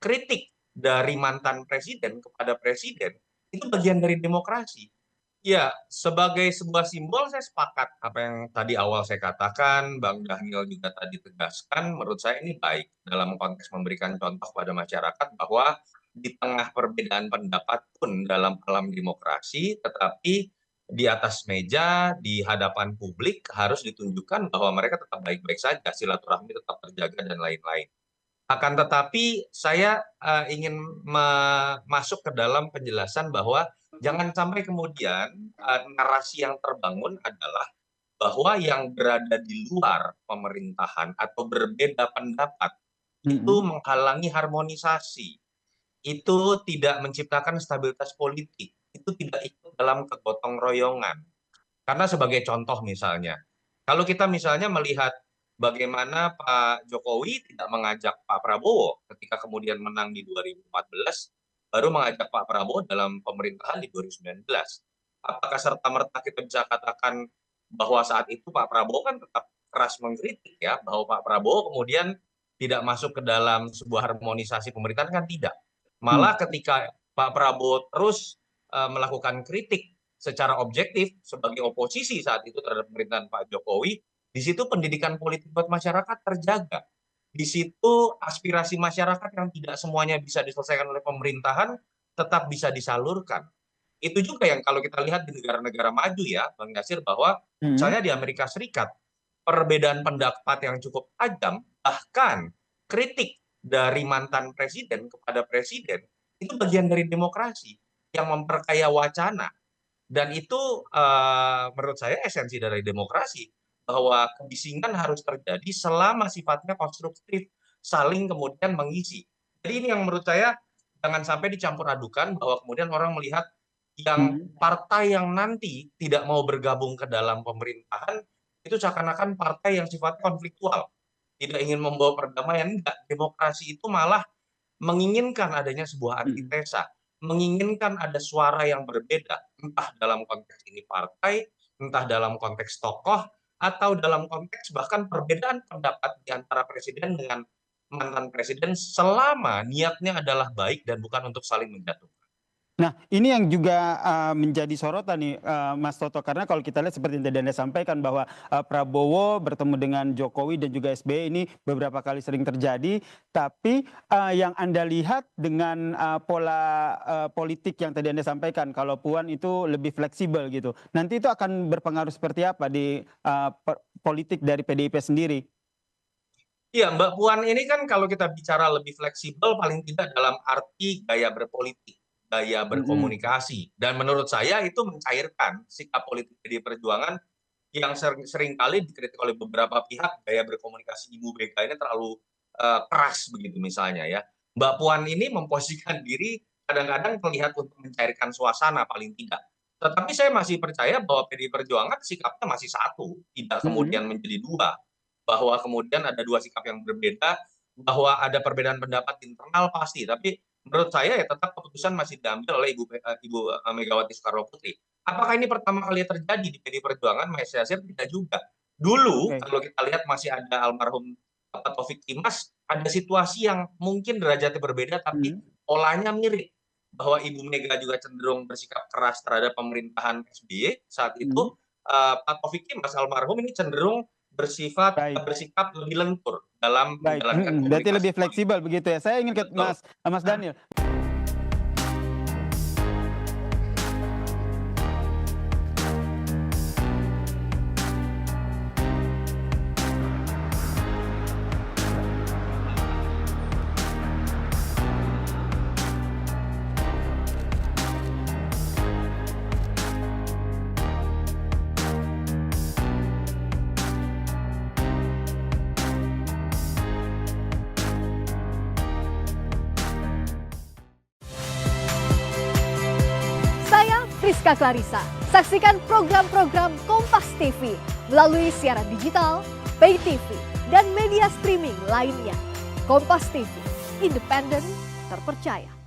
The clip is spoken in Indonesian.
kritik dari mantan presiden kepada presiden itu bagian dari demokrasi. Ya, sebagai sebuah simbol saya sepakat apa yang tadi awal saya katakan, Bang Dhanil juga tadi tegaskan, menurut saya ini baik dalam konteks memberikan contoh pada masyarakat bahwa di tengah perbedaan pendapat pun dalam alam demokrasi, tetapi di atas meja, di hadapan publik harus ditunjukkan bahwa mereka tetap baik-baik saja, silaturahmi tetap terjaga dan lain-lain. Akan tetapi saya ingin masuk ke dalam penjelasan bahwa jangan sampai kemudian narasi yang terbangun adalah bahwa yang berada di luar pemerintahan atau berbeda pendapat itu Mhm. menghalangi harmonisasi, itu tidak menciptakan stabilitas politik, itu tidak ikut dalam kegotong royongan. Karena sebagai contoh misalnya, kalau kita misalnya melihat bagaimana Pak Jokowi tidak mengajak Pak Prabowo ketika kemudian menang di 2014, baru mengajak Pak Prabowo dalam pemerintahan di 2019. Apakah serta-merta kita bisa katakan bahwa saat itu Pak Prabowo kan tetap keras mengkritik ya, bahwa Pak Prabowo kemudian tidak masuk ke dalam sebuah harmonisasi pemerintahan kan tidak. Mmm. Malah ketika Pak Prabowo terus melakukan kritik secara objektif sebagai oposisi saat itu terhadap pemerintahan Pak Jokowi, di situ pendidikan politik buat masyarakat terjaga. Di situ aspirasi masyarakat yang tidak semuanya bisa diselesaikan oleh pemerintahan tetap bisa disalurkan. Itu juga yang kalau kita lihat di negara-negara maju ya, Bang Nasir, bahwa Mhm. misalnya di Amerika Serikat, perbedaan pendapat yang cukup tajam, bahkan kritik dari mantan presiden kepada presiden, itu bagian dari demokrasi yang memperkaya wacana. Dan itu menurut saya esensi dari demokrasi, bahwa kebisingan harus terjadi selama sifatnya konstruktif, saling kemudian mengisi. Jadi ini yang menurut saya jangan sampai dicampur adukan bahwa kemudian orang melihat yang Mhm. partai yang nanti tidak mau bergabung ke dalam pemerintahan, itu seakan-akan partai yang sifatnya konfliktual, tidak ingin membawa perdamaian, enggak. Demokrasi itu malah menginginkan adanya sebuah Mhm. antitesa, menginginkan ada suara yang berbeda, entah dalam konteks ini partai, entah dalam konteks tokoh, atau dalam konteks bahkan perbedaan pendapat di antara presiden dengan mantan presiden selama niatnya adalah baik dan bukan untuk saling menjatuhkan. Nah, ini yang juga, menjadi sorotan nih, Mas Toto, karena kalau kita lihat seperti yang tadi Anda sampaikan bahwa, Prabowo bertemu dengan Jokowi dan juga SBY ini beberapa kali sering terjadi, tapi, yang Anda lihat dengan, pola, politik yang tadi Anda sampaikan, kalau Puan itu lebih fleksibel gitu. Nanti itu akan berpengaruh seperti apa di, politik dari PDIP sendiri? Iya, Mbak Puan ini kan kalau kita bicara lebih fleksibel paling tidak dalam arti gaya berpolitik, gaya Mhm. berkomunikasi, dan menurut saya itu mencairkan sikap politik PDI Perjuangan yang seringkali dikritik oleh beberapa pihak, gaya berkomunikasi Ibu Mega ini terlalu keras begitu misalnya ya. Mbak Puan ini memposisikan diri kadang-kadang terlihat untuk mencairkan suasana paling tidak. Tetapi saya masih percaya bahwa PDI Perjuangan sikapnya masih satu, tidak Mhm. kemudian menjadi dua. Bahwa kemudian ada dua sikap yang berbeda, bahwa ada perbedaan pendapat internal pasti, tapi menurut saya ya tetap keputusan masih diambil oleh Ibu Megawati Soekarno Putri. Apakah ini pertama kali terjadi di PDI Perjuangan? Saya rasa tidak juga. Dulu Oke. kalau kita lihat masih ada almarhum Pak Taufik Kimas, ada situasi yang mungkin derajatnya berbeda tapi Mhm. polanya mirip. Bahwa Ibu Mega juga cenderung bersikap keras terhadap pemerintahan SBY saat itu, Mhm. Pak Taufik Kimas almarhum ini cenderung Baik. bersikap lebih lentur dalam Baik, menjalankan mhm, berarti komunikasi lebih politik. fleksibel begitu ya. Saya ingin ke Betul. Mas Daniel. Saya Priska Clarissa. Saksikan program-program Kompas TV melalui siaran digital, pay TV, dan media streaming lainnya. Kompas TV, independen, terpercaya.